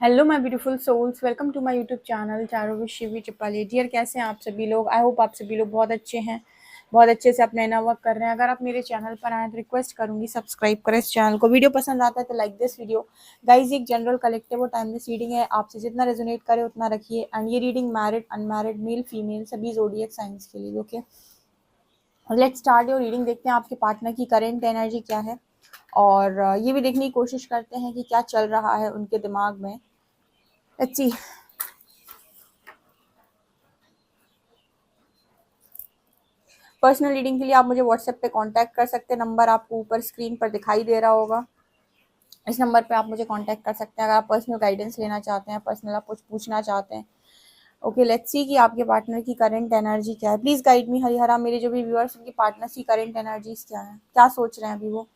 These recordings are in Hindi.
Hello my beautiful souls, welcome to my YouTube channel चारों विद शिवी चिपाली। डियर, कैसे हैं आप सभी लोग? आई होप आप सभी लोग बहुत अच्छे हैं, बहुत अच्छे से अपना नया वर्क कर रहे हैं। अगर आप मेरे चैनल पर आए तो रिक्वेस्ट करूंगी सब्सक्राइब करें इस चैनल को। वीडियो पसंद आता है तो लाइक दिस वीडियो। गाइज, एक जनरल कलेक्टिव और टाइमलेस रीडिंग है, आपसे जितना रेजोनेट करे उतना रखिए। एंड ये reading married, unmarried, male female सभी जोडिएक साइंस के लिए। Okay, let's start your reading. देखते हैं आपके पार्टनर की करेंट एनर्जी क्या है, और ये भी देखने की कोशिश करते हैं कि क्या चल रहा है उनके दिमाग में। Let's see. पर्सनल रीडिंग के लिए आप मुझे व्हाट्सएप पे कांटेक्ट कर सकते हैं। नंबर आपको ऊपर स्क्रीन पर दिखाई दे रहा होगा, इस नंबर पे आप मुझे कांटेक्ट कर सकते हैं अगर आप पर्सनल गाइडेंस लेना चाहते हैं, पर्सनल आप कुछ पूछना चाहते हैं। ओके, लेट्स सी कि आपके पार्टनर की करंट एनर्जी क्या है। Please guide me Harihara. मेरे जो भी व्यूअर्स, उनके पार्टनर की करंट एनर्जीज क्या है, क्या सोच रहे हैं अभी वो।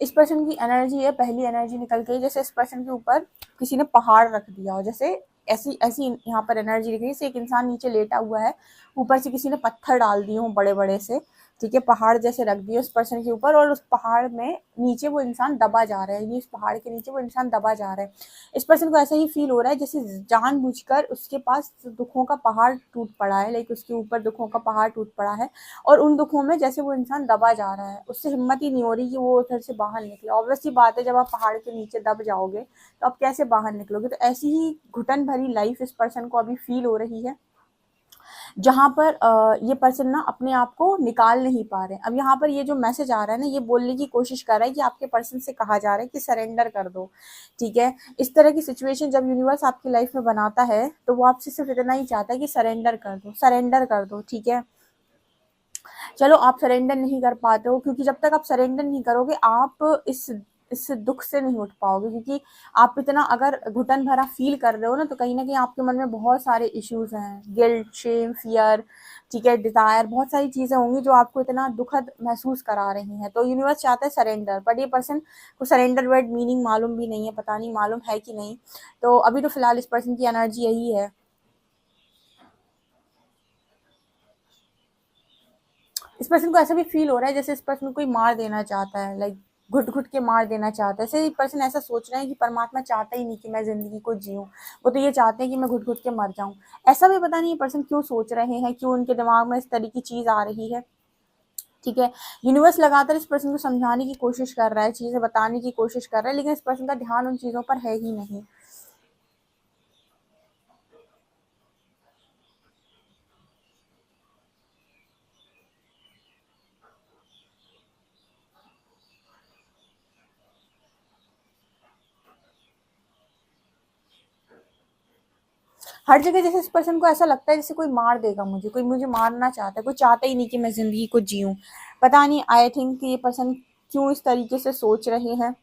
इस पर्सन की एनर्जी है, पहली एनर्जी निकल गई, जैसे इस पर्सन के ऊपर किसी ने पहाड़ रख दिया हो। जैसे ऐसी ऐसी यहाँ पर एनर्जी दिख रही है, जैसे एक इंसान नीचे लेटा हुआ है, ऊपर से किसी ने पत्थर डाल दिए हो बड़े बड़े से। ठीक है, पहाड़ जैसे रख दिए उस पर्सन के ऊपर, और उस पहाड़ में नीचे वो इंसान दबा जा रहा है। ये इस पहाड़ के नीचे वो इंसान दबा जा रहा है। इस पर्सन को ऐसा ही फील हो रहा है जैसे जानबूझकर उसके पास दुखों का पहाड़ टूट पड़ा है, लाइक उसके ऊपर दुखों का पहाड़ टूट पड़ा है, और उन दुखों में जैसे वो इंसान दबा जा रहा है। उससे हिम्मत ही नहीं हो रही कि वो उधर से बाहर निकले। ऑब्वियसली बात है, जब आप पहाड़ के नीचे दब जाओगे तो आप कैसे बाहर निकलोगे। तो ऐसी ही घुटन भरी लाइफ इस पर्सन को अभी फील हो रही है, जहाँ पर ये पर्सन ना अपने आप को निकाल नहीं पा रहे। अब यहाँ पर ये जो मैसेज आ रहा है ना, ये बोलने की कोशिश कर रहा है कि आपके पर्सन से कहा जा रहा है कि सरेंडर कर दो। ठीक है, इस तरह की सिचुएशन जब यूनिवर्स आपकी लाइफ में बनाता है तो वो आपसे सिर्फ इतना ही चाहता है कि सरेंडर कर दो, सरेंडर कर दो। ठीक है, चलो आप सरेंडर नहीं कर पाते हो, क्योंकि जब तक आप सरेंडर नहीं करोगे आप इस दुख से नहीं उठ पाओगे। क्योंकि आप इतना अगर घुटन भरा फील कर रहे हो ना कहीं आपके मन में बहुत सारे इश्यूज हैं, गिल्ट, शेम, फियर, ठीक है, डिजायर, बहुत सारी चीजें होंगी जो आपको इतना दुखद महसूस करा रही हैं। तो यूनिवर्स चाहता है सरेंडर, बट ये पर्सन को सरेंडर वर्ड मीनिंग मालूम भी नहीं है, पता नहीं मालूम है कि नहीं। तो अभी तो फिलहाल इस पर्सन की एनर्जी यही है। इस पर्सन को ऐसा भी फील हो रहा है जैसे इस पर्सन को कोई मार देना चाहता है, लाइक घुट घुट के मार देना चाहता है। ऐसे पर्सन ऐसा सोच रहे हैं कि परमात्मा चाहता ही नहीं कि मैं जिंदगी को जीऊं, वो तो ये चाहते हैं कि मैं घुट घुट के मर जाऊं। ऐसा भी पता नहीं ये पर्सन क्यों सोच रहे हैं, क्यों उनके दिमाग में इस तरह की चीज आ रही है। ठीक है, यूनिवर्स लगातार इस पर्सन को समझाने की कोशिश कर रहा है, चीजें बताने की कोशिश कर रहा है, लेकिन इस पर्सन का ध्यान उन चीजों पर है ही नहीं। हर जगह जैसे इस पर्सन को ऐसा लगता है जैसे कोई मार देगा मुझे, कोई मुझे मारना चाहता है, कोई चाहता ही नहीं कि मैं जिंदगी को जीऊं। पता नहीं, आई थिंक ये पर्सन क्यों इस तरीके से सोच रहे हैं।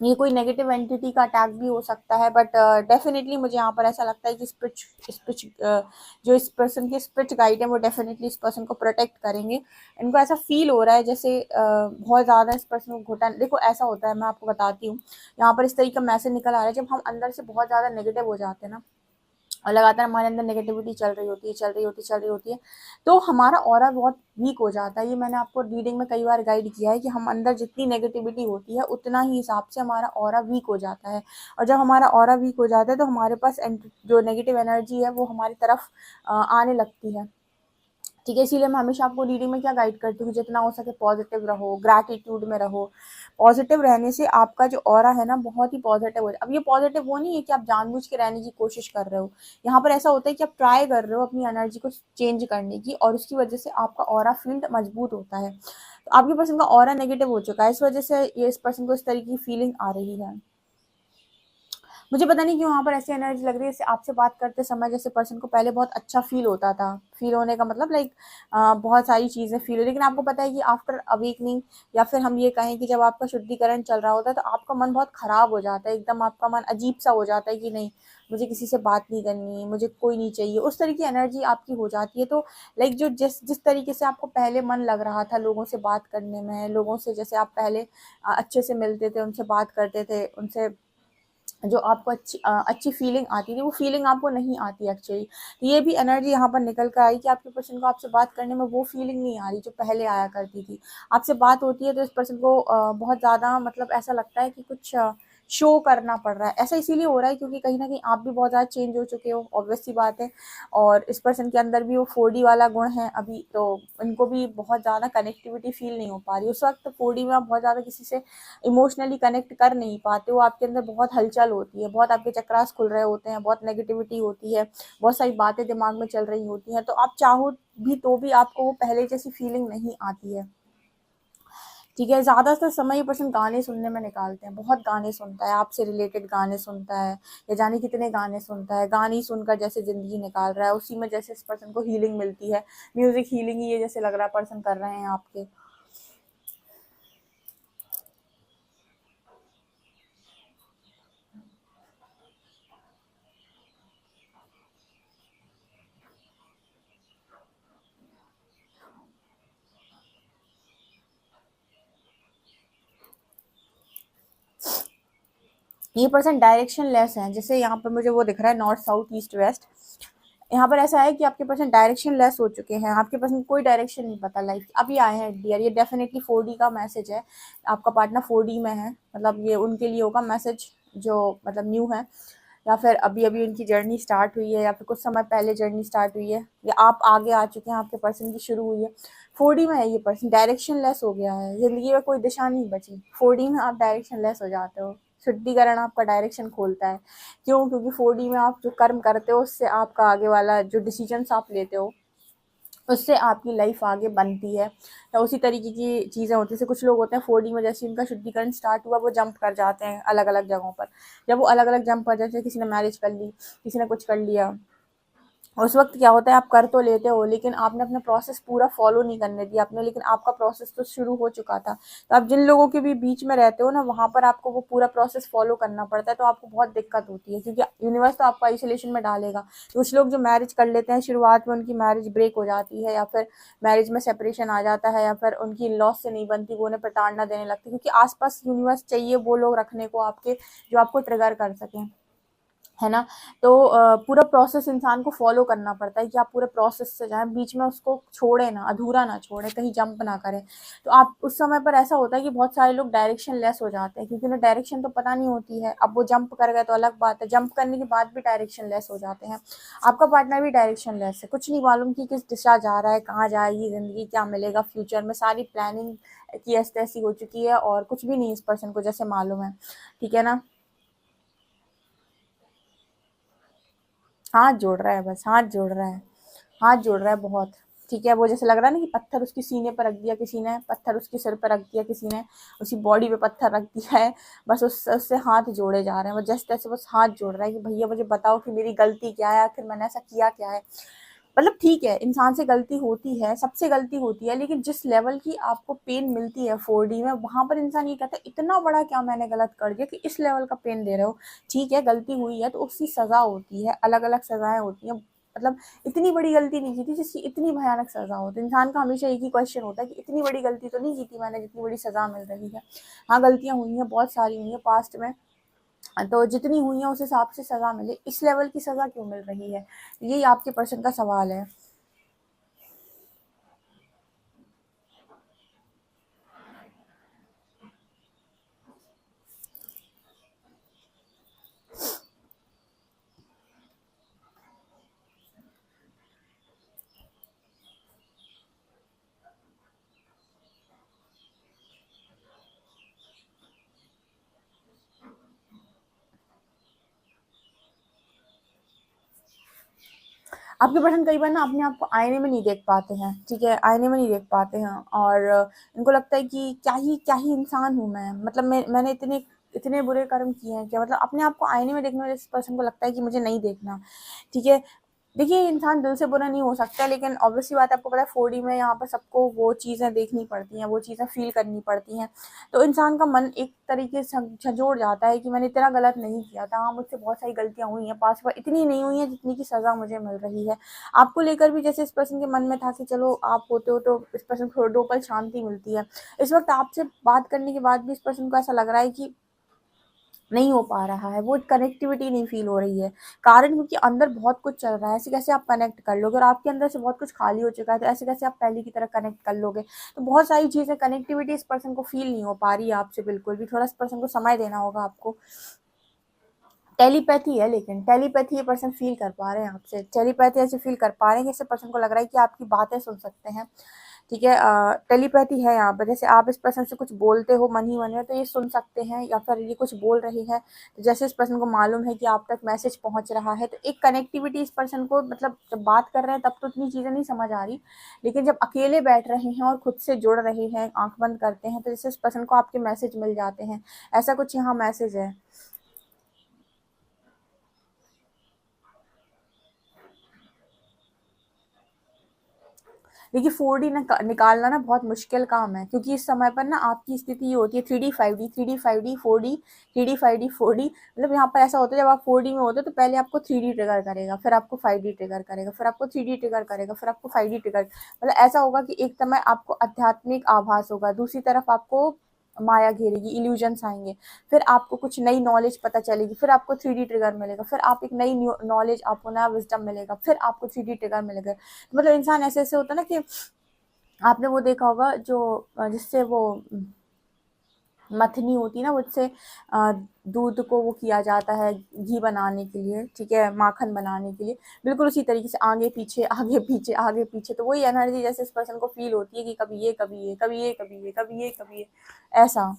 ये कोई नेगेटिव एंटिटी का अटैक भी हो सकता है, बट डेफिनेटली मुझे यहाँ पर ऐसा लगता है कि जो इस पर्सन के स्पिरिट गाइड है वो डेफिनेटली इस पर्सन को प्रोटेक्ट करेंगे। इनको ऐसा फील हो रहा है जैसे बहुत ज़्यादा इस पर्सन को घुटन। देखो ऐसा होता है, मैं आपको बताती हूँ, यहाँ पर इस तरीके का मैसेज निकल आ रहा है, जब हम अंदर से बहुत ज़्यादा नेगेटिव हो जाते हैं ना, और लगातार हमारे अंदर नेगेटिविटी चल रही होती है, चल रही होती है, तो हमारा ऑरा बहुत वीक हो जाता है। ये मैंने आपको रीडिंग में कई बार गाइड किया है कि हम अंदर जितनी नेगेटिविटी होती है उतना ही हिसाब से हमारा ऑरा वीक हो जाता है। और जब हमारा ऑरा वीक हो जाता है तो हमारे पास जो नेगेटिव एनर्जी है वो हमारी तरफ आने लगती है। ठीक है, इसीलिए मैं हमेशा आपको रीडिंग में क्या गाइड करती हूँ, जितना हो सके पॉजिटिव रहो, ग्रैटिट्यूड में रहो। पॉजिटिव रहने से आपका जो ऑरा है ना बहुत ही पॉजिटिव हो जाए। अब ये पॉजिटिव वो नहीं है कि आप जानबूझ के रहने की कोशिश कर रहे हो। यहाँ पर ऐसा होता है कि आप ट्राई कर रहे हो अपनी एनर्जी को चेंज करने की, और उसकी वजह से आपका ऑरा फील्ड मजबूत होता है। तो आपके पर्सन का ऑरा नेगेटिव हो चुका है, इस वजह से ये इस पर्सन को इस तरीके की फीलिंग आ रही है। मुझे पता नहीं क्यों वहाँ पर ऐसी एनर्जी लग रही है, जैसे आपसे बात करते समय जैसे पर्सन को पहले बहुत अच्छा फील होता था। फील होने का मतलब लाइक बहुत सारी चीज़ें फील हो, लेकिन आपको पता है कि आफ्टर अवेकनिंग, या फिर हम ये कहें कि जब आपका शुद्धिकरण चल रहा होता है तो आपका मन बहुत खराब हो जाता है, एकदम आपका मन अजीब सा हो जाता है कि नहीं, मुझे किसी से बात नहीं करनी, मुझे कोई नहीं चाहिए, उस तरह की एनर्जी आपकी हो जाती है। तो लाइक जो जिस जिस तरीके से आपको पहले मन लग रहा था लोगों से बात करने में, लोगों से जैसे आप पहले अच्छे से मिलते थे, उनसे बात करते थे, उनसे जो आपको अच्छी फीलिंग आती थी, वो फीलिंग आपको नहीं आती एक्चुअली। तो ये भी एनर्जी यहाँ पर निकल कर आई कि आपके पर्सन को आपसे बात करने में वो फीलिंग नहीं आ रही जो पहले आया करती थी। आपसे बात होती है तो इस पर्सन को बहुत ज़्यादा मतलब ऐसा लगता है कि कुछ शो करना पड़ रहा है। ऐसा इसीलिए हो रहा है क्योंकि कहीं न कहीं आप भी बहुत ज़्यादा चेंज हो चुके हो, ऑब्वियस सी बात है। और इस पर्सन के अंदर भी वो 4D वाला गुण है अभी, तो उनको भी बहुत ज़्यादा कनेक्टिविटी फ़ील नहीं हो पा रही। उस वक़्त 4D में आप बहुत ज़्यादा किसी से इमोशनली कनेक्ट कर नहीं पाते हो, आपके अंदर बहुत हलचल होती है, बहुत आपके चक्रास खुल रहे होते हैं, बहुत नेगेटिविटी होती है, बहुत सारी बातें दिमाग में चल रही होती हैं, तो आप चाहो भी तो भी आपको वो पहले जैसी फीलिंग नहीं आती है। ठीक है, ज़्यादातर समय ये पर्सन गाने सुनने में निकालते हैं, बहुत गाने सुनता है, आपसे रिलेटेड गाने सुनता है, या जाने कितने गाने सुनता है, गाने ही सुनकर जैसे ज़िंदगी निकाल रहा है, उसी में जैसे इस पर्सन को हीलिंग मिलती है, म्यूज़िक हीलिंग ही ये जैसे लग रहा है पर्सन कर रहे हैं आपके। ये पर्सन डायरेक्शन लेस है, जैसे यहाँ पर मुझे वो दिख रहा है नॉर्थ साउथ ईस्ट वेस्ट। यहाँ पर ऐसा है कि आपके पर्सन डायरेक्शन लेस हो चुके हैं, आपके पर्सन को कोई डायरेक्शन नहीं पता लाइफ। अभी आए हैं डियर, ये डेफिनेटली 4D का मैसेज है। आपका पार्टनर 4D में है, मतलब ये उनके लिए होगा मैसेज जो मतलब न्यू है, या फिर अभी अभी उनकी जर्नी स्टार्ट हुई है, या फिर कुछ समय पहले जर्नी स्टार्ट हुई है, या आप आगे आ चुके हैं, आपके पर्सन की शुरू हुई है। 4D में है ये पर्सन, डायरेक्शन लेस हो गया है, जिंदगी में कोई दिशा नहीं बची। 4D में आप डायरेक्शन लेस हो जाते हो, शुद्धिकरण आपका डायरेक्शन खोलता है। क्यों? क्योंकि 4D में आप जो कर्म करते हो उससे आपका आगे वाला जो डिसीजंस आप लेते हो उससे आपकी लाइफ आगे बनती है, या उसी तरीके की चीज़ें होती हैं। जैसे कुछ लोग होते हैं 4D में, जैसे उनका शुद्धिकरण स्टार्ट हुआ वो जंप कर जाते हैं अलग अलग जगहों पर। जब वो अलग अलग जंप कर जाते हैं, किसी ने मैरिज कर ली, किसी ने कुछ कर लिया, उस वक्त क्या होता है आप कर तो लेते हो लेकिन आपने अपना प्रोसेस पूरा फॉलो नहीं करने दिया आपने, लेकिन आपका प्रोसेस तो शुरू हो चुका था। तो आप जिन लोगों के भी बीच में रहते हो ना, वहाँ पर आपको वो पूरा प्रोसेस फॉलो करना पड़ता है, तो आपको बहुत दिक्कत होती है क्योंकि यूनिवर्स तो आपको आइसोलेशन में डालेगा। तो कुछ लोग जो मैरिज कर लेते हैं शुरुआत में उनकी मैरिज ब्रेक हो जाती है, या फिर मैरिज में सेपरेशन आ जाता है, या फिर उनकी इन लॉस से नहीं बनती, वो उन्हें प्रताड़ना देने लगती, क्योंकि आसपास यूनिवर्स चाहिए वो लोग रखने को आपके जो आपको ट्रिगर कर सकें, है ना। तो पूरा प्रोसेस इंसान को फॉलो करना पड़ता है कि आप पूरे प्रोसेस से जाएं, बीच में उसको छोड़े ना, अधूरा ना छोड़े, कहीं जंप ना करें। तो आप उस समय पर ऐसा होता है कि बहुत सारे लोग डायरेक्शन लेस हो जाते हैं क्योंकि उन्हें डायरेक्शन तो पता नहीं होती है। अब वो जंप कर गए तो अलग बात है, जंप करने के बाद भी डायरेक्शन लेस हो जाते हैं। आपका पार्टनर भी डायरेक्शन लेस है, कुछ नहीं मालूम कि किस दिशा जा रहा है, कहाँ जाएगी जिंदगी, क्या मिलेगा फ्यूचर में, सारी प्लानिंग की ऐसी तैसी हो चुकी है और कुछ भी नहीं इस पर्सन को जैसे मालूम है। ठीक है ना, हाथ जोड़ रहा है, बस हाथ जोड़ रहा है, हाथ जोड़ रहा है बहुत। ठीक है, वो जैसे लग रहा है ना कि पत्थर उसकी सीने पर रख दिया किसी ने, पत्थर उसके सिर पर रख दिया किसी ने, उसकी बॉडी पे पत्थर रख दिया है, बस उससे हाथ जोड़े जा रहे हैं। वो जस्ट ऐसे बस हाथ जोड़ रहा है कि भैया मुझे बताओ कि मेरी गलती क्या है, आखिर मैंने ऐसा किया क्या है। मतलब ठीक है, इंसान से गलती होती है, सबसे गलती होती है, लेकिन जिस लेवल की आपको पेन मिलती है 4D में, वहां पर इंसान ये कहता है इतना बड़ा क्या मैंने गलत कर दिया कि इस लेवल का पेन दे रहे हो। ठीक है, गलती हुई है तो उसकी सजा होती है, अलग अलग सजाएं होती हैं। मतलब इतनी बड़ी गलती नहीं की थी जिसकी इतनी भयानक सजा हो। तो इंसान का हमेशा एक ही क्वेश्चन होता है कि इतनी बड़ी गलती तो नहीं की थी मैंने जितनी बड़ी सजा मिल रही है। हाँ, गलतियां हुई हैं, बहुत सारी हुई हैं पास्ट में, तो जितनी हुई है उस हिसाब से सजा मिले, इस लेवल की सजा क्यों मिल रही है, यही आपके पर्सन का सवाल है। आपके पर्सन कई बार ना अपने आप को आईने में नहीं देख पाते हैं, ठीक है, आईने में नहीं देख पाते हैं, और इनको लगता है कि क्या ही इंसान हूँ मैं, मतलब मैंने इतने इतने बुरे कर्म किए हैं क्या, मतलब अपने आप को आईने में देखने में इस पर्सन को लगता है कि मुझे नहीं देखना। ठीक है, देखिए, इंसान दिल से बुरा नहीं हो सकता, लेकिन ऑब्वियस सी बात है, आपको पता है 4D में यहाँ पर सबको वो चीज़ें देखनी पड़ती हैं, वो चीज़ें फ़ील करनी पड़ती हैं। तो इंसान का मन एक तरीके से झंझोड़ जाता है कि मैंने इतना गलत नहीं किया था। हाँ, मुझसे बहुत सारी गलतियाँ हुई हैं, पास पर इतनी नहीं हुई हैं जितनी की सज़ा मुझे मिल रही है। आपको लेकर भी जैसे इस पर्सन के मन में था कि चलो आप होते हो तो इस पर्सन को 2 पल शांति मिलती है। इस वक़्त आपसे बात करने के बाद भी इस पर्सन को ऐसा लग रहा है कि नहीं हो पा रहा है, वो कनेक्टिविटी नहीं फ़ील हो रही है। कारण क्योंकि अंदर बहुत कुछ चल रहा है, ऐसे कैसे आप कनेक्ट कर लोगे? और आपके अंदर से बहुत कुछ खाली हो चुका है, तो ऐसे कैसे आप पहले की तरह कनेक्ट कर लोगे? तो बहुत सारी चीज़ें, कनेक्टिविटी इस पर्सन को फ़ील नहीं हो पा रही है आपसे बिल्कुल भी, थोड़ा इस पर्सन को समय देना होगा आपको। टेलीपैथी है, लेकिन टेलीपैथी ये पर्सन फ़ील कर पा रहे हैं आपसे। टेलीपैथी ऐसे फ़ील कर पा रहे हैं कि इस पर्सन को लग रहा है कि आपकी बातें सुन सकते हैं। ठीक है, टेलीपैथी है यहाँ पर, जैसे आप इस पर्सन से कुछ बोलते हो मन ही मन में, तो ये सुन सकते हैं, या फिर ये कुछ बोल रहे हैं, तो जैसे इस पर्सन को मालूम है कि आप तक मैसेज पहुँच रहा है, तो एक कनेक्टिविटी इस पर्सन को, मतलब जब बात कर रहे हैं तब तो इतनी चीज़ें नहीं समझ आ रही, लेकिन जब अकेले बैठ रहे हैं और खुद से जुड़ रहे हैं, आँख बंद करते हैं, तो जैसे इस पर्सन को आपके मैसेज मिल जाते हैं, ऐसा कुछ यहाँ मैसेज है। देखिए, 4D निकालना ना बहुत मुश्किल काम है, क्योंकि इस समय पर ना आपकी स्थिति ये होती है 3D 5D, 3D 5D 4D, 3D 5D 4D, मतलब यहाँ पर ऐसा होता है जब आप 4D में होते हो तो पहले आपको 3D ट्रिगर करेगा, फिर आपको 5D ट्रिगर करेगा, फिर आपको 3D ट्रिगर करेगा, फिर आपको 5D ट्रिगर, मतलब ऐसा होगा कि एक समय आपको आध्यात्मिक आभास होगा, दूसरी तरफ आपको माया घेरेगी, इल्यूजन्स आएंगे, फिर आपको कुछ नई नॉलेज पता चलेगी, फिर आपको 3D ट्रिगर मिलेगा, फिर आप एक नई नॉलेज, आपको नया विजडम मिलेगा, फिर आपको 3D ट्रिगर मिलेगा। तो मतलब इंसान ऐसे ऐसे होता है ना कि आपने वो देखा होगा जो जिससे वो मथनी होती है ना, उससे दूध को वो किया जाता है घी बनाने के लिए, ठीक है, माखन बनाने के लिए, बिल्कुल उसी तरीके से आगे पीछे आगे पीछे आगे पीछे, तो वही एनर्जी जैसे इस पर्सन को फील होती है कि कभी ये कभी ये कभी ये कभी ये कभी ये कभी ये, ऐसा।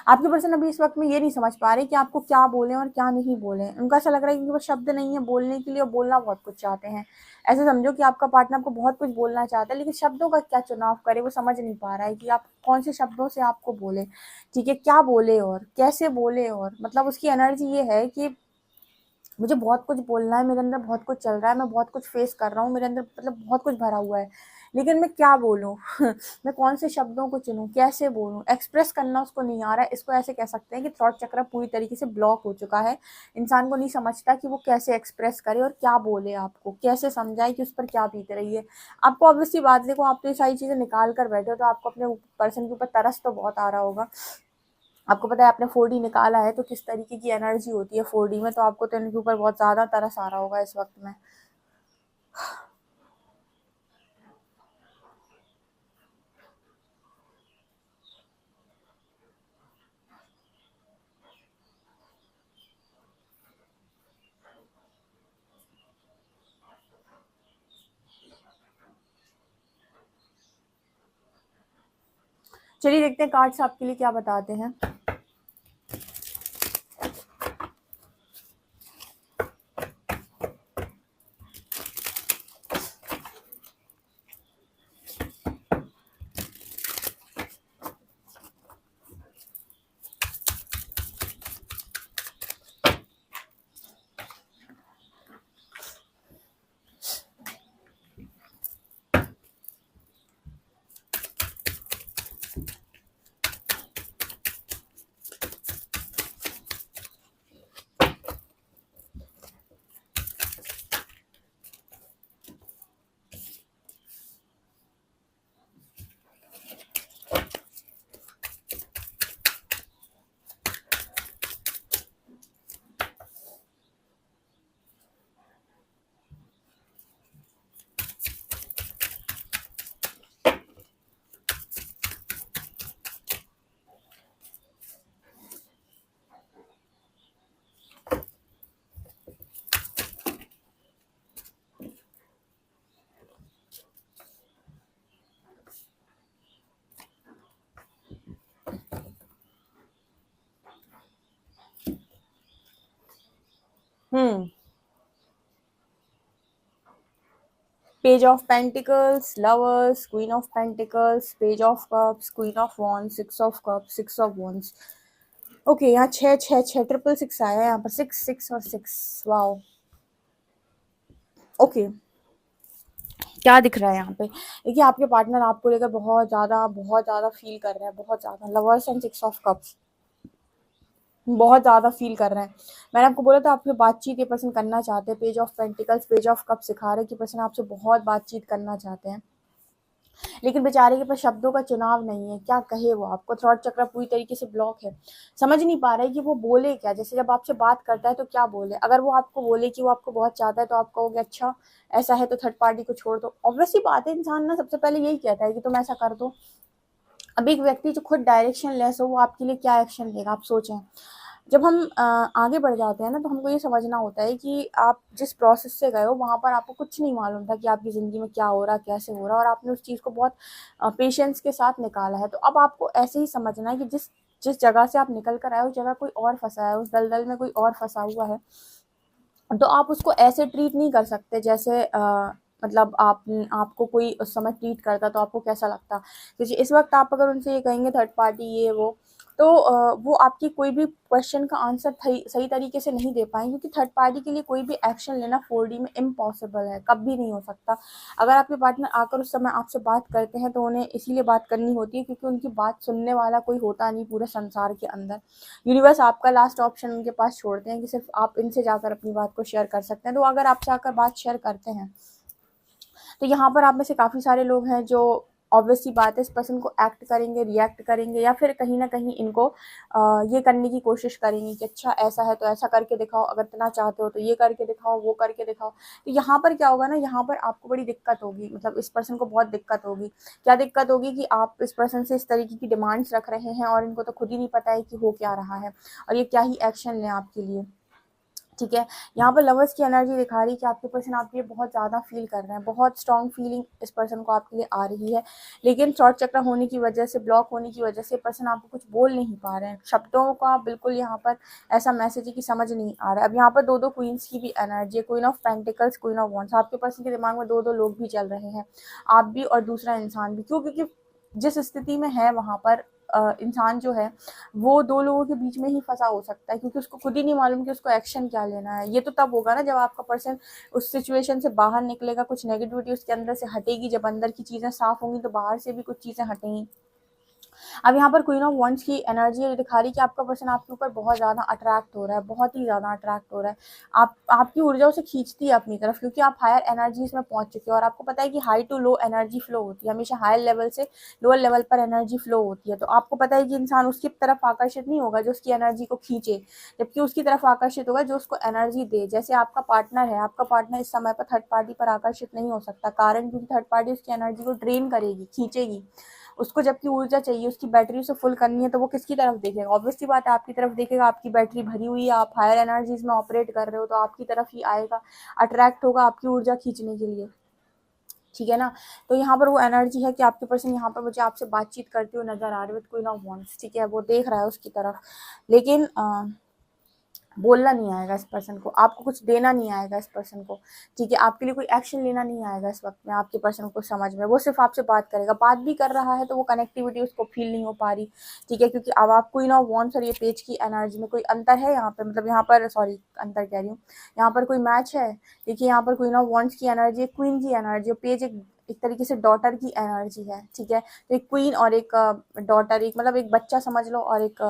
आपके पर्सन अभी इस वक्त में ये नहीं समझ पा रहे कि आपको क्या बोले और क्या नहीं बोले, उनको ऐसा लग रहा है कि उनके पास शब्द नहीं है बोलने के लिए, और बोलना बहुत कुछ चाहते हैं। ऐसे समझो कि आपका पार्टनर आपको बहुत कुछ बोलना चाहता है, लेकिन शब्दों का क्या चुनाव करे वो समझ नहीं पा रहा है कि आप कौन से शब्दों से आपको बोले, ठीक है, क्या बोले और कैसे बोले, और मतलब उसकी एनर्जी ये है कि मुझे बहुत कुछ बोलना है, मेरे अंदर बहुत कुछ चल रहा है, मैं बहुत कुछ फेस कर रहा हूँ, मेरे अंदर मतलब बहुत कुछ भरा हुआ है, लेकिन मैं क्या बोलूँ मैं कौन से शब्दों को चुनूँ, कैसे बोलूँ, एक्सप्रेस करना उसको नहीं आ रहा है। इसको ऐसे कह सकते हैं कि थॉट चक्र पूरी तरीके से ब्लॉक हो चुका है। इंसान को नहीं समझता कि वो कैसे एक्सप्रेस करे और क्या बोले, आपको कैसे समझाए कि उस पर क्या बीत रही है। आपको ऑब्वियसली बात, देखो आप तो ये सारी चीज़ें निकाल कर बैठे हो, तो आपको अपने पर्सन के ऊपर तरस तो बहुत आ रहा होगा। आपको पता है आपने 4D निकाला है, तो किस तरीके की एनर्जी होती है 4D में, तो आपको तो इनके ऊपर बहुत ज़्यादा तरस आ रहा होगा इस वक्त में। चलिए देखते हैं कार्ड्स आपके लिए क्या बताते हैं। Hmm. Page of pentacles, lovers, queen of pentacles, page of cups, queen of wands, six of cups, six of wands. Okay, यहाँ छः छः छः, ट्रिपल सिक्स आया है यहाँ पर, सिक्स सिक्स और सिक्स। Wow, okay. क्या दिख रहा है यहाँ पे? देखिए, आपके पार्टनर आपको लेकर बहुत ज़्यादा फील कर रहे हैं, बहुत ज़्यादा। Lovers and six of cups, बहुत ज़्यादा फील कर रहे हैं। मैंने आपको बोला था आपसे बातचीत ये पर्सन करना चाहते हैं। Page of pentacles, page of cup सिखा रहे हैं कि पर्सन आपसे बहुत बातचीत करना चाहते हैं, लेकिन बेचारे के पास शब्दों का चुनाव नहीं है। क्या कहे वो आपको? थ्रॉट चक्र पूरी तरीके से ब्लॉक है, समझ नहीं पा रहा है कि वो बोले क्या। जैसे जब आपसे बात करता है तो क्या बोले? अगर वो आपको बोले कि वो आपको बहुत चाहता है तो आप कहोगे अच्छा ऐसा है तो थर्ड पार्टी को छोड़ दो। ऑब्वियसली बात है, इंसान ना सबसे पहले यही कहता है कि तुम ऐसा कर दो। अब एक व्यक्ति जो खुद डायरेक्शन लेस हो वो आपके लिए क्या एक्शन लेगा, आप सोचें। जब हम आगे बढ़ जाते हैं ना तो हमको ये समझना होता है कि आप जिस प्रोसेस से गए हो वहाँ पर आपको कुछ नहीं मालूम था कि आपकी ज़िंदगी में क्या हो रहा, कैसे हो रहा, और आपने उस चीज़ को बहुत पेशेंस के साथ निकाला है। तो अब आपको ऐसे ही समझना है कि जिस जिस जगह से आप निकल कर आए उस जगह कोई और फंसा है, उस दलदल में कोई और फंसा हुआ है। तो आप उसको ऐसे ट्रीट नहीं कर सकते जैसे मतलब आपको कोई उस समय ट्रीट करता तो आपको कैसा लगता। क्योंकि इस वक्त आप अगर उनसे ये कहेंगे थर्ड पार्टी ये वो, तो वो आपकी कोई भी क्वेश्चन का आंसर सही तरीके से नहीं दे पाएंगे, क्योंकि थर्ड पार्टी के लिए कोई भी एक्शन लेना 4D में इम्पॉसिबल है, कभी नहीं हो सकता। अगर आपके पार्टनर आकर उस समय आपसे बात करते हैं तो उन्हें इसीलिए बात करनी होती है क्योंकि उनकी बात सुनने वाला कोई होता नहीं पूरे संसार के अंदर। यूनिवर्स आपका लास्ट ऑप्शन उनके पास छोड़ते हैं कि सिर्फ आप इनसे जाकर अपनी बात को शेयर कर सकते हैं। तो अगर आपसे आकर बात शेयर करते हैं तो यहाँ पर आप में से काफ़ी सारे लोग हैं जो ऑब्वियसली बात है इस पर्सन को एक्ट करेंगे, रिएक्ट करेंगे, या फिर कहीं ना कहीं इनको ये करने की कोशिश करेंगे कि अच्छा ऐसा है तो ऐसा करके दिखाओ, अगर इतना चाहते हो तो ये करके दिखाओ, वो करके दिखाओ। तो यहाँ पर क्या होगा ना, यहाँ पर आपको बड़ी दिक्कत होगी, मतलब इस पर्सन को बहुत दिक्कत होगी। क्या दिक्कत होगी कि आप इस पर्सन से इस तरीके की डिमांड्स रख रहे हैं और इनको तो खुद ही नहीं पता है कि हो क्या रहा है और ये क्या ही एक्शन लें आपके लिए। ठीक है, यहाँ पर लवर्स की एनर्जी दिखा रही है कि आपके पर्सन आपके लिए बहुत ज़्यादा फील कर रहे हैं, बहुत स्ट्रॉन्ग फीलिंग इस पर्सन को आपके लिए आ रही है। लेकिन शॉर्ट चक्र होने की वजह से, ब्लॉक होने की वजह से पर्सन आपको कुछ बोल नहीं पा रहे हैं, शब्दों का बिल्कुल यहाँ पर ऐसा मैसेज है कि समझ नहीं आ रहा है। अब यहाँ पर दो दो क्वींस की भी एनर्जी है, queen of pentacles, queen of wands. आपके पर्सन के दिमाग में दो दो लोग भी चल रहे हैं, आप भी और दूसरा इंसान भी। क्यों? क्योंकि जिस स्थिति में है वहाँ पर इंसान जो है वो दो लोगों के बीच में ही फंसा हो सकता है, क्योंकि उसको खुद ही नहीं मालूम कि उसको एक्शन क्या लेना है। ये तो तब होगा ना जब आपका पर्सन उस सिचुएशन से बाहर निकलेगा, कुछ नेगेटिविटी उसके अंदर से हटेगी, जब अंदर की चीज़ें साफ होंगी तो बाहर से भी कुछ चीज़ें हटेंगी। अब यहाँ पर क्वीन ऑफ वॉन्ड्स की एनर्जी दिखा रही है कि आपका पर्सन आपके ऊपर बहुत ज़्यादा अट्रैक्ट हो रहा है, बहुत ही ज़्यादा अट्रैक्ट हो रहा है। आपकी ऊर्जा उसे खींचती है अपनी तरफ, क्योंकि आप हायर एनर्जीज में पहुंच चुके हो और आपको पता है कि high to low energy flow होती है, हमेशा हायर लेवल से लोअर लेवल पर एनर्जी फ्लो होती है। तो आपको पता है कि इंसान उसकी तरफ आकर्षित नहीं होगा जो उसकी एनर्जी को खींचे, जबकि उसकी तरफ आकर्षित होगा जो उसको एनर्जी दे। जैसे आपका पार्टनर है, आपका पार्टनर इस समय पर थर्ड पार्टी पर आकर्षित नहीं हो सकता, कारण क्योंकि थर्ड पार्टी उसकी एनर्जी को ड्रेन करेगी, खींचेगी उसको। जबकि ऊर्जा चाहिए, उसकी बैटरी उसे फुल करनी है, तो वो किसकी तरफ देखेगा? ऑब्वियसली बात है आपकी तरफ देखेगा। आपकी बैटरी भरी हुई है, आप हायर एनर्जीज में ऑपरेट कर रहे हो, तो आपकी तरफ ही आएगा, अट्रैक्ट होगा आपकी ऊर्जा खींचने के लिए। ठीक है ना? तो यहाँ पर वो एनर्जी है कि आपके पर्सन यहाँ पर मुझे आपसे बातचीत करते हुए नजर आ रहे हो, क्वीन ऑफ वॉन्ड्स। ठीक है, वो देख रहा है उसकी तरफ, लेकिन बोलना नहीं आएगा इस पर्सन को, आपको कुछ देना नहीं आएगा इस पर्सन को। ठीक है, आपके लिए कोई एक्शन लेना नहीं आएगा इस वक्त में आपके पर्सन को समझ में। वो सिर्फ आपसे बात करेगा, बात भी कर रहा है तो वो कनेक्टिविटी उसको फील नहीं हो पा रही। ठीक है, क्योंकि अब आप क्वीन ऑफ वॉन्ड्स और ये पेज की एनर्जी में कोई अंतर है यहाँ पे, मतलब यहाँ पर सॉरी अंतर कह रही हूँ, यहाँ पर कोई मैच है। देखिए, यहाँ पर क्वीन ऑफ वॉन्ड्स की एनर्जी, क्वीन की एनर्जी, पेज एक तरीके से डॉटर की एनर्जी है। ठीक है, तो एक क्वीन और एक डॉटर, एक मतलब एक बच्चा समझ लो और एक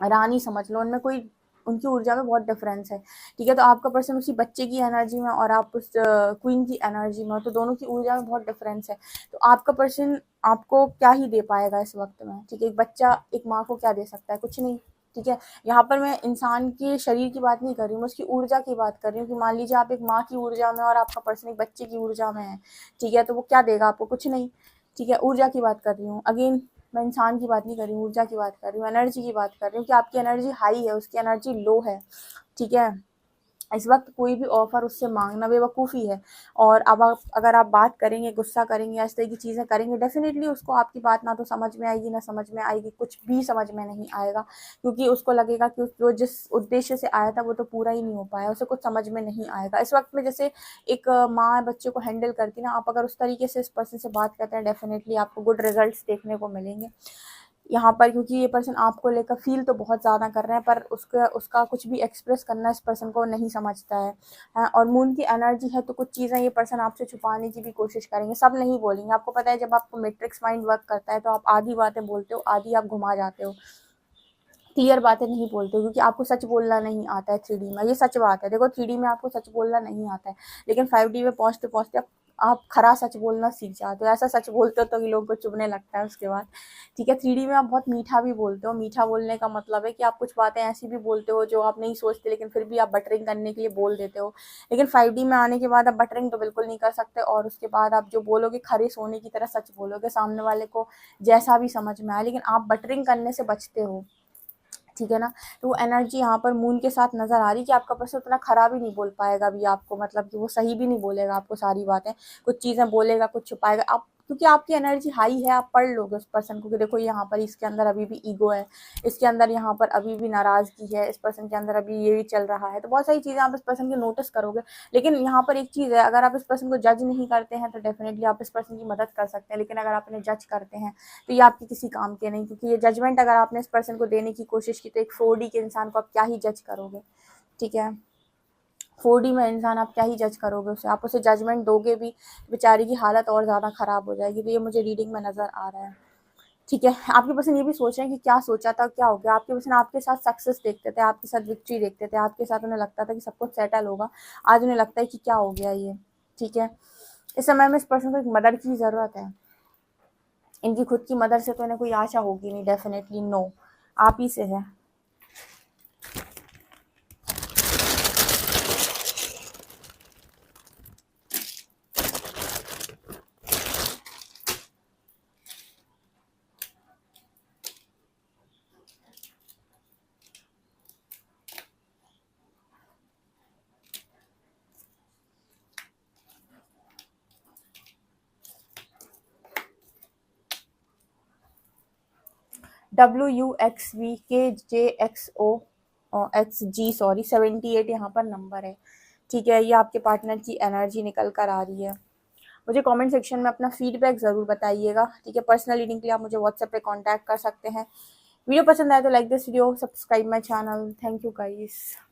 रानी समझ लो, उनमें कोई उनकी ऊर्जा में बहुत डिफरेंस है। ठीक है, तो आपका पर्सन उसी बच्चे की एनर्जी में और आप उस क्वीन की एनर्जी में, तो दोनों की ऊर्जा में बहुत डिफरेंस है। तो आपका पर्सन आपको क्या ही दे पाएगा इस वक्त में? ठीक है, एक बच्चा एक माँ को क्या दे सकता है? कुछ नहीं। ठीक है, यहाँ पर मैं इंसान के शरीर की बात नहीं कर रही हूँ, मैं उसकी ऊर्जा की बात कर रही हूँ कि मान लीजिए आप एक माँ की ऊर्जा में और आपका पर्सन एक बच्चे की ऊर्जा में है। ठीक है, तो वो क्या देगा आपको? कुछ नहीं। ठीक है, ऊर्जा की बात कर रही हूँ अगेन, मैं इंसान की बात नहीं कर रही हूँ, ऊर्जा की बात कर रही हूँ, एनर्जी की बात कर रही हूँ कि आपकी एनर्जी हाई है, उसकी एनर्जी लो है। ठीक है, इस वक्त कोई भी ऑफर उससे मांगना बेवकूफ़ी है। और अब आप अगर आप बात करेंगे, गुस्सा करेंगे, इस तरह की चीज़ें करेंगे, डेफिनेटली उसको आपकी बात ना तो समझ में आएगी, ना समझ में आएगी, कुछ भी समझ में नहीं आएगा, क्योंकि उसको लगेगा कि जो जिस उद्देश्य से आया था वो तो पूरा ही नहीं हो पाया, उसे कुछ समझ में नहीं आएगा। इस वक्त में जैसे एक माँ बच्चे को हैंडल करती ना, आप अगर उस तरीके से इस पर्सन से बात करते हैं, डेफिनेटली आपको गुड रिजल्ट्स देखने को मिलेंगे यहाँ पर, क्योंकि ये पर्सन आपको लेकर फील तो बहुत ज़्यादा कर रहे हैं, पर उसका उसका कुछ भी एक्सप्रेस करना इस पर्सन को नहीं समझता है। हाँ, और मून की एनर्जी है तो कुछ चीज़ें ये पर्सन आपसे छुपाने की भी कोशिश करेंगे, सब नहीं बोलेंगे। आपको पता है जब आपको मैट्रिक्स माइंड वर्क करता है तो आप आधी बातें बोलते हो, आधी आप घुमा जाते हो, क्लियर बातें नहीं बोलते हो, क्योंकि आपको सच बोलना नहीं आता है 3D में। ये सच बात है, देखो 3D में आपको सच बोलना नहीं आता है, लेकिन 5D में पहुँचते पहुँचते आप खरा सच बोलना सीख जाते हो। ऐसा सच बोलते हो तो कि लोगों को चुभने लगता है उसके बाद, ठीक है। 3D में आप बहुत मीठा भी बोलते हो। मीठा बोलने का मतलब है कि आप कुछ बातें ऐसी भी बोलते हो जो आप नहीं सोचते, लेकिन फिर भी आप बटरिंग करने के लिए बोल देते हो। लेकिन 5D में आने के बाद आप बटरिंग तो बिल्कुल नहीं कर सकते, और उसके बाद आप जो बोलोगे खरे सोने की तरह सच बोलोगे, सामने वाले को जैसा भी समझ में आए, लेकिन आप बटरिंग करने से बचते हो, ठीक है ना। तो वो एनर्जी यहाँ पर मून के साथ नज़र आ रही कि आपका पर्सन उतना खराब ही नहीं बोल पाएगा अभी आपको, मतलब कि वो सही भी नहीं बोलेगा आपको सारी बातें, कुछ चीज़ें बोलेगा, कुछ छुपाएगा। आप क्योंकि आपकी एनर्जी हाई है, आप पढ़ लोगे उस पर्सन को कि देखो यहाँ पर इसके अंदर अभी भी ईगो है, इसके अंदर यहाँ पर अभी भी नाराज़गी है, इस पर्सन के अंदर अभी ये भी चल रहा है। तो बहुत सारी चीज़ें आप इस पर्सन की नोटिस करोगे। लेकिन यहाँ पर एक चीज़ है, अगर आप इस पर्सन को जज नहीं करते हैं तो डेफिनेटली आप इस पर्सन की मदद कर सकते हैं, लेकिन अगर आप इन्हें जज करते हैं तो ये आपके किसी काम के नहीं, क्योंकि ये जजमेंट अगर आपने इस पर्सन को देने की कोशिश की तो एक 4D के इंसान को आप क्या ही जज करोगे, ठीक है। 4D में इंसान आप क्या ही जज करोगे उसे, आप उसे जजमेंट दोगे भी, बेचारी की हालत और ज़्यादा ख़राब हो जाएगी। तो ये मुझे रीडिंग में नज़र आ रहा है, ठीक है। आपके पर्सन ये भी सोच रहे हैं कि क्या सोचा था, क्या हो गया। आपके पर्सन आपके साथ सक्सेस देखते थे, आपके साथ विक्ट्री देखते थे, आपके साथ उन्हें लगता था कि सब कुछ सेटल होगा। आज उन्हें लगता है कि क्या हो गया ये, ठीक है। इस समय में इस पर्सन को एक मदद की ज़रूरत है। इनकी खुद की मदर से तो इन्हें कोई आशा होगी नहीं, डेफिनेटली नो, आप ही से है। WUXVKJXOXG सॉरी 78 यहाँ पर नंबर है, ठीक है। ये आपके पार्टनर की एनर्जी निकल कर आ रही है। मुझे कमेंट सेक्शन में अपना फीडबैक ज़रूर बताइएगा, ठीक है। पर्सनल रीडिंग के लिए आप मुझे व्हाट्सएप पे कांटेक्ट कर सकते हैं। वीडियो पसंद आए तो like this video, subscribe my channel. Thank you guys.